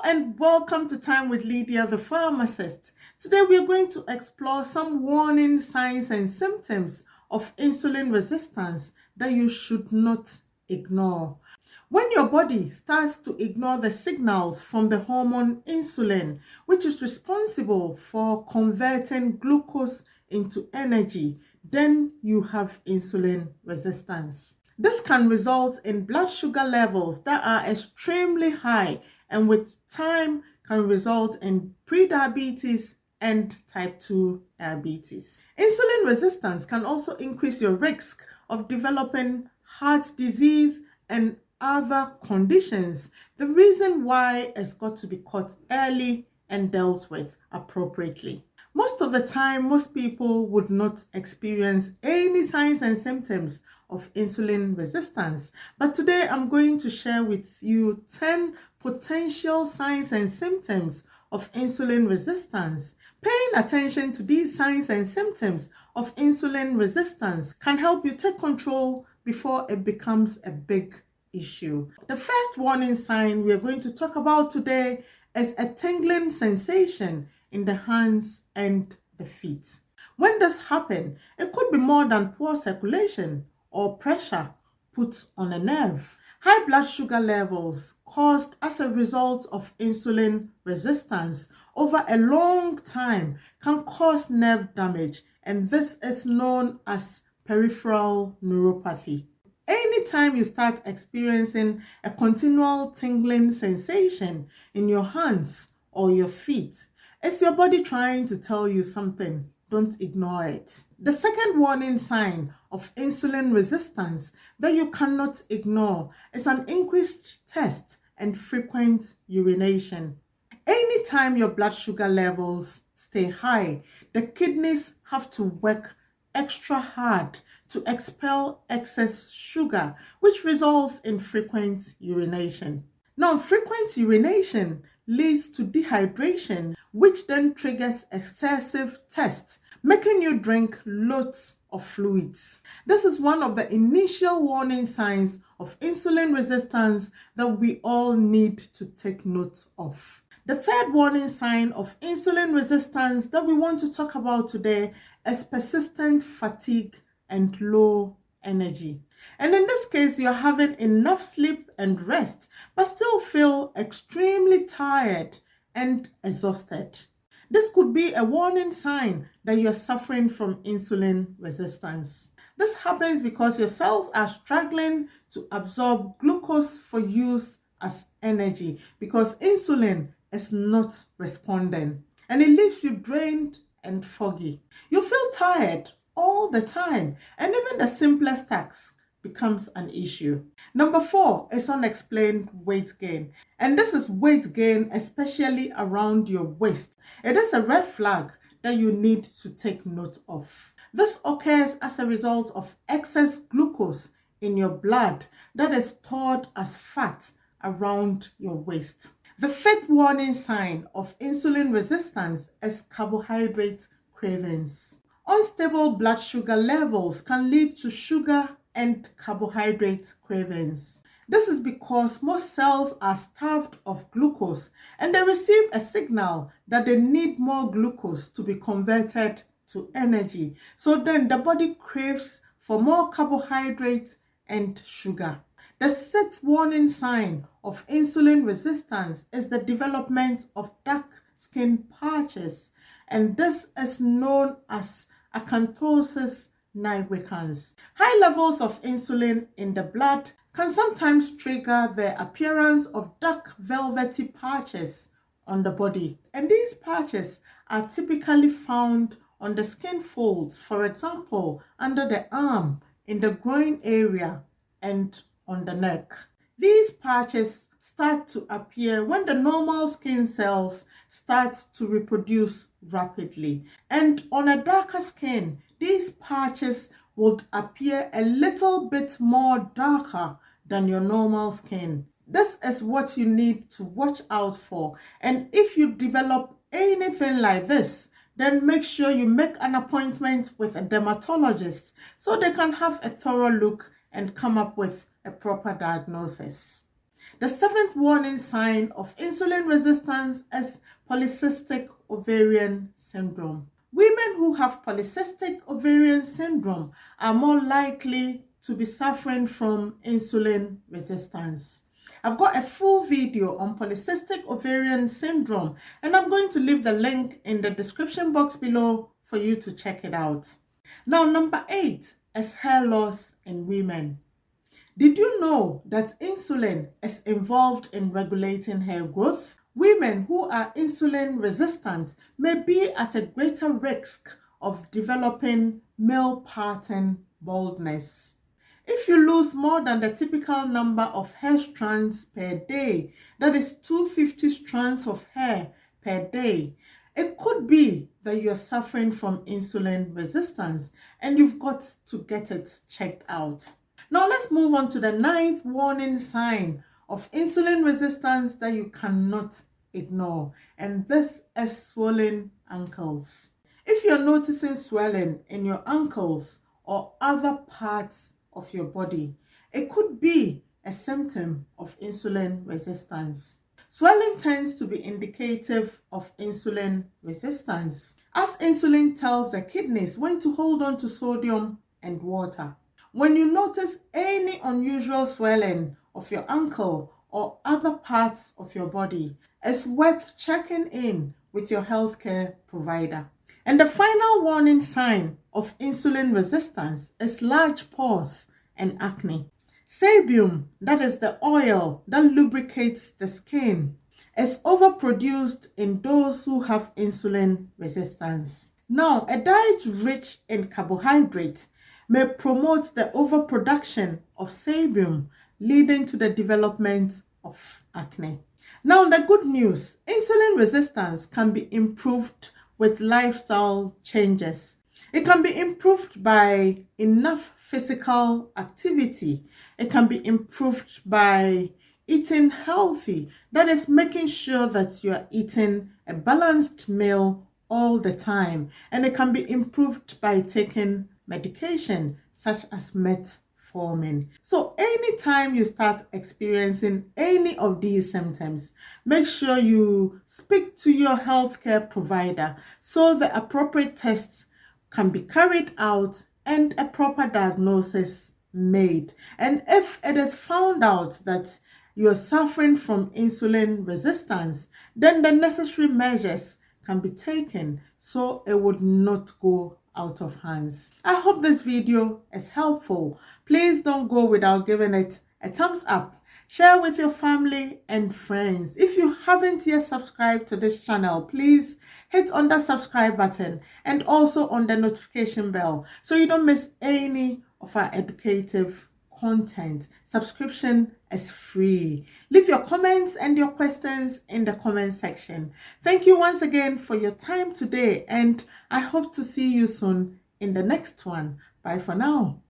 And welcome to Time with Lydia, the pharmacist. Today we are going to explore some warning signs and symptoms of insulin resistance that you should not ignore. When your body starts to ignore the signals from the hormone insulin, which is responsible for converting glucose into energy, then you have insulin resistance. This can result in blood sugar levels that are extremely high and with time can result in prediabetes and type 2 diabetes. Insulin resistance can also increase your risk of developing heart disease and other conditions. The reason why it's got to be caught early and dealt with appropriately. Most of the time, most people would not experience any signs and symptoms of insulin resistance. But today I'm going to share with you 10 potential signs and symptoms of insulin resistance. Paying attention to these signs and symptoms of insulin resistance can help you take control before it becomes a big issue. The first warning sign we are going to talk about today is a tingling sensation in the hands and the feet. When this happens, it could be more than poor circulation or pressure put on a nerve. High blood sugar levels caused as a result of insulin resistance over a long time can cause nerve damage, and this is known as peripheral neuropathy. Anytime you start experiencing a continual tingling sensation in your hands or your feet, it's your body trying to tell you something. Don't ignore it. The second warning sign of insulin resistance that you cannot ignore is an increased thirst and frequent urination. Anytime your blood sugar levels stay high, the kidneys have to work extra hard to expel excess sugar, which results in frequent urination. Now, frequent urination leads to dehydration, which then triggers excessive thirst, making you drink loads of fluids. This is one of the initial warning signs of insulin resistance that we all need to take note of. The third warning sign of insulin resistance that we want to talk about today is persistent fatigue and low energy. And in this case, you're having enough sleep and rest, but still feel extremely tired and exhausted. This could be a warning sign that you're suffering from insulin resistance. This happens because your cells are struggling to absorb glucose for use as energy because insulin is not responding, and it leaves you drained and foggy. You feel tired all the time, and even the simplest tasks becomes an issue. Number 4 is unexplained weight gain. And this is weight gain, especially around your waist. It is a red flag that you need to take note of. This occurs as a result of excess glucose in your blood that is stored as fat around your waist. The fifth warning sign of insulin resistance is carbohydrate cravings. Unstable blood sugar levels can lead to sugar and carbohydrate cravings. This is because most cells are starved of glucose and they receive a signal that they need more glucose to be converted to energy. So then the body craves for more carbohydrates and sugar. The sixth warning sign of insulin resistance is the development of dark skin patches, and this is known as Acanthosis nigricans. High levels of insulin in the blood can sometimes trigger the appearance of dark velvety patches on the body, and these patches are typically found on the skin folds, for example, under the arm, in the groin area, and on the neck. These patches start to appear when the normal skin cells start to reproduce rapidly. And on a darker skin, these patches would appear a little bit more darker than your normal skin. This is what you need to watch out for. And if you develop anything like this, then make sure you make an appointment with a dermatologist so they can have a thorough look and come up with a proper diagnosis. The seventh warning sign of insulin resistance is polycystic ovarian syndrome. Women who have polycystic ovarian syndrome are more likely to be suffering from insulin resistance. I've got a full video on polycystic ovarian syndrome, and I'm going to leave the link in the description box below for you to check it out. Now, number 8 is hair loss in women. Did you know that insulin is involved in regulating hair growth? Women who are insulin resistant may be at a greater risk of developing male pattern baldness. If you lose more than the typical number of hair strands per day, that is 250 strands of hair per day, it could be that you're suffering from insulin resistance and you've got to get it checked out. Now let's move on to the 9th warning sign of insulin resistance that you cannot ignore, and this is swollen ankles. If you're noticing swelling in your ankles or other parts of your body, it could be a symptom of insulin resistance. Swelling tends to be indicative of insulin resistance, as insulin tells the kidneys when to hold on to sodium and water. When you notice any unusual swelling of your ankle or other parts of your body, it's worth checking in with your healthcare provider. And the final warning sign of insulin resistance is large pores and acne. Sebum, that is the oil that lubricates the skin, is overproduced in those who have insulin resistance. Now, a diet rich in carbohydrates may promote the overproduction of sebum, leading to the development of acne. Now, the good news, insulin resistance can be improved with lifestyle changes. It can be improved by enough physical activity. It can be improved by eating healthy. That is making sure that you are eating a balanced meal all the time. And it can be improved by taking medication such as metformin. So anytime you start experiencing any of these symptoms, make sure you speak to your healthcare provider so the appropriate tests can be carried out and a proper diagnosis made. And if it is found out that you're suffering from insulin resistance, then the necessary measures can be taken so it would not go out of hands. I hope this video is helpful. Please don't go without giving it a thumbs up. Share with your family and friends. If you haven't yet subscribed to this channel, please hit on the subscribe button and also on the notification bell so you don't miss any of our educative content. Subscription is free. Leave your comments and your questions in the comment section. Thank you once again for your time today, and I hope to see you soon in the next one. Bye for now.